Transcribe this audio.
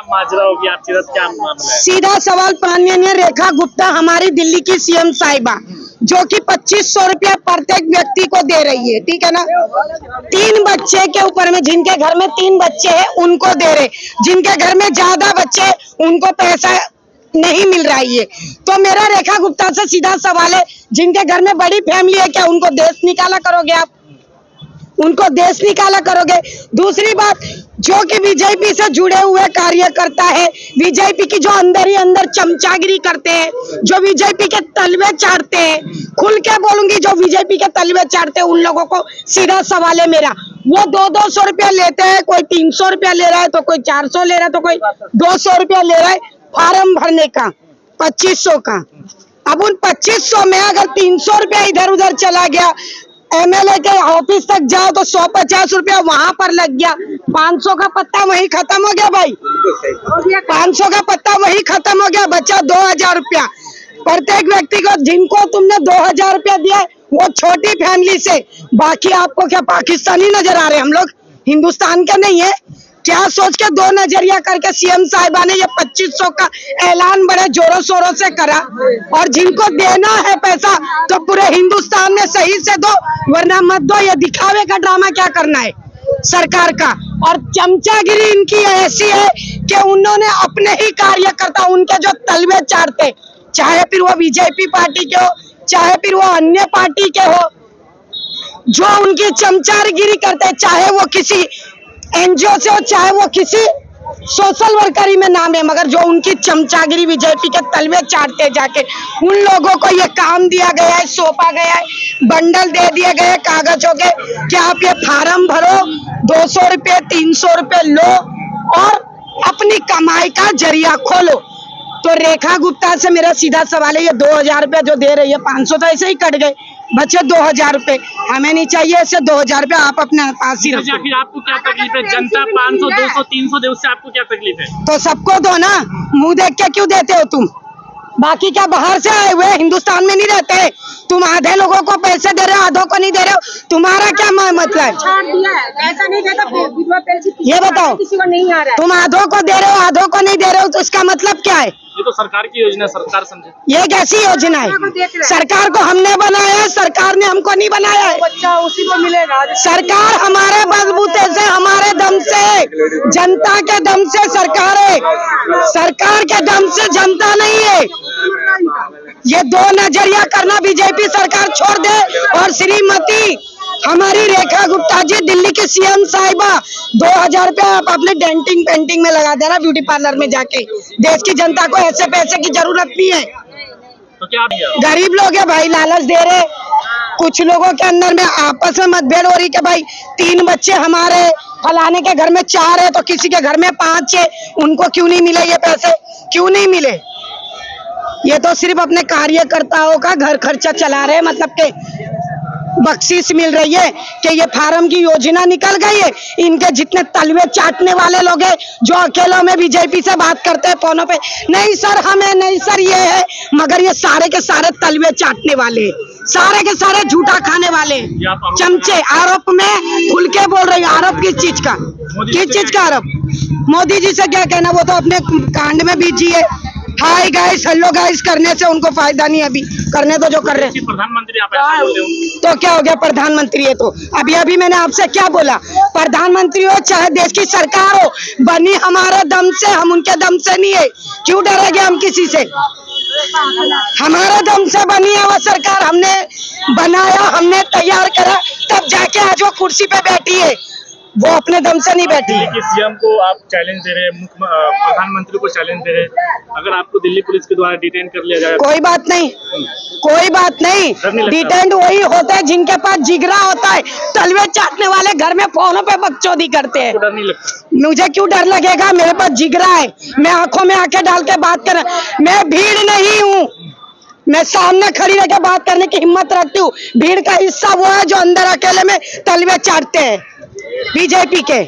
क्या माजरा होगी आपकी तरफ, क्या मामला है? सीधा सवाल माननीय रेखा गुप्ता हमारी दिल्ली की सीएम साहिबा, जो कि 2500 रुपया प्रत्येक व्यक्ति को दे रही है, ठीक है ना। 3 बच्चे के ऊपर में, जिनके घर में 3 बच्चे हैं उनको दे रहे, जिनके घर में ज्यादा बच्चे उनको पैसा नहीं मिल रही है। तो मेरा रेखा गुप्ता से सीधा सवाल है, जिनके घर में बड़ी फैमिली है, क्या उनको देश निकाला करोगे आप? उनको देश निकाला करोगे? दूसरी बात, जो कि बीजेपी से जुड़े हुए कार्यकर्ता है, बीजेपी की जो अंदर ही अंदर चमचागिरी करते हैं, जो बीजेपी के तलवे चाटते हैं, खुल के बोलूंगी, जो बीजेपी के तलवे चाटते हैं, उन लोगों को सीधा सवाल है मेरा। वो 200 रुपया लेते हैं, कोई 300 रुपया ले रहा है, तो कोई 400 ले रहा है, तो कोई 200 रुपया ले रहा है फार्म भरने का 2500 का। अब उन 2500 में अगर 300 रुपया इधर उधर चला गया, एमएलए के ऑफिस तक जाओ तो 150 रुपया वहां पर लग गया, 500 का पत्ता वही खत्म हो गया भाई, 500 का पत्ता वही खत्म हो गया, बचा 2000 रुपया प्रत्येक व्यक्ति को। जिनको तुमने 2000 रुपया दिया वो छोटी फैमिली से, बाकी आपको क्या पाकिस्तानी नजर आ रहे? हम लोग हिंदुस्तान के नहीं है क्या? सोच के 2 नजरिया करके सीएम साहिबा ने ये 2500 का ऐलान बड़े जोरों शोरों से करा। और जिनको देना है पैसा तो पूरे हिंदुस्तान में सही से दो, वरना मत दो। ये दिखावे का ड्रामा क्या करना है सरकार का? और चमचागिरी इनकी ऐसी है कि उन्होंने अपने ही कार्यकर्ता, उनके जो तलवे चाटते, चाहे फिर वो बीजेपी पार्टी के हो, चाहे फिर वो अन्य पार्टी के हो, जो उनकी चमचागिरी करते, चाहे वो किसी एनजीओ से हो, चाहे वो किसी सोशल वर्करी में नाम है, मगर जो उनकी चमचागिरी बीजेपी के तलवे चाटते जाके, उन लोगों को ये काम दिया गया है, सौंपा गया है, बंडल दे दिए गए कागजों के कि आप ये फार्म भरो, 200 रुपये 300 रुपये लो और अपनी कमाई का जरिया खोलो। तो रेखा गुप्ता से मेरा सीधा सवाल है, ये 2000 रुपये जो दे रही है, 500 तो ऐसे ही कट गए, बचे 2000 रुपये। हमें नहीं चाहिए ऐसे 2000 रुपये, आप अपने पास ही रखो। फिर आपको क्या तकलीफ है? जनता 500 200 300 दे, उससे आपको क्या तकलीफ है? तो सबको दो ना, मुंह देख के क्यों देते हो तुम? बाकी क्या बाहर से आए हुए हिंदुस्तान में नहीं रहते? तुम आधे लोगों को पैसे दे रहे हो, आधों को नहीं दे रहे हो, तुम्हारा क्या मतलब है? ऐसा नहीं देता, ये बताओ, किसी को नहीं आ रहा है। तुम आधों को दे रहे हो, आधों को नहीं दे रहे हो, तो इसका मतलब क्या है? ये तो सरकार की योजना, सरकार समझे। ये कैसी योजना है? सरकार को हमने बनाया है, सरकार ने हमको नहीं बनाया है। बच्चा उसी को मिलेगा। सरकार हमारे बलबूते से, हमारे दम से, जनता के दम से सरकार है, सरकार के दम से जनता नहीं है। ये 2 नजरिया करना बीजेपी सरकार छोड़ दे। और श्रीमती हमारी रेखा गुप्ता जी, दिल्ली की सीएम साहिबा, 2000 रुपया आप अपने डेंटिंग पेंटिंग में लगा देना, ब्यूटी पार्लर में जाके। देश की जनता को ऐसे पैसे की जरूरत नहीं है। तो क्या गरीब लोग है भाई, लालच दे रहे। कुछ लोगों के अंदर में आपस में मतभेद हो रही कि भाई 3 बच्चे हमारे, फलाने के घर में 4 है तो किसी के घर में 5 है, उनको क्यों नहीं मिले ये पैसे? क्यों नहीं मिले? ये तो सिर्फ अपने कार्यकर्ताओं का घर खर्चा चला रहे, मतलब के बख्शीश मिल रही है कि ये फार्म की योजना निकल गई है। इनके जितने तलवे चाटने वाले लोग हैं, जो अकेलों में बीजेपी से बात करते हैं फोनों पे, नहीं सर हमें, नहीं सर ये है, मगर ये सारे के सारे तलवे चाटने वाले, सारे के सारे झूठा खाने वाले चमचे। आरोप में खुल के बोल रही हूँ, आरोप किस चीज का? किस चीज का आरोप? मोदी जी से क्या कहना, वो तो अपने कांड में बिजी है। हाय गाइस, हेलो गाइस करने से उनको फायदा नहीं, अभी करने तो जो कर रहे हैं। प्रधानमंत्री आप ऐसा बोल रहे हो तो क्या हो गया? प्रधानमंत्री है तो अभी मैंने आपसे क्या बोला? प्रधानमंत्री हो चाहे देश की सरकार हो, बनी हमारे दम से, हम उनके दम से नहीं है। क्यों डरेंगे हम किसी से? हमारे दम से बनी है वो सरकार, हमने बनाया, हमने तैयार करा, तब जाके आज वो कुर्सी पे बैठी है, वो अपने दम से नहीं बैठी है। सीएम को आप चैलेंज दे रहे हैं, प्रधानमंत्री को चैलेंज दे रहे हैं, अगर आपको दिल्ली पुलिस के द्वारा डिटेन कर लिया जाए? कोई बात नहीं, कोई बात नहीं। डिटेन वही होता है जिनके पास जिगरा होता है। तलवे चाटने वाले घर में फोनों पे बकचोदी करते हैं। डर नहीं लगता? मुझे क्यों डर लगेगा? मेरे पास जिगरा है, मैं आंखों में आंखें डाल के बात कर, मैं भीड़ नहीं हूँ, मैं सामने खड़ी रह के बात करने की हिम्मत रखती हूँ। भीड़ का हिस्सा वो है जो अंदर अकेले में तलवे चाटते हैं बीजेपी के।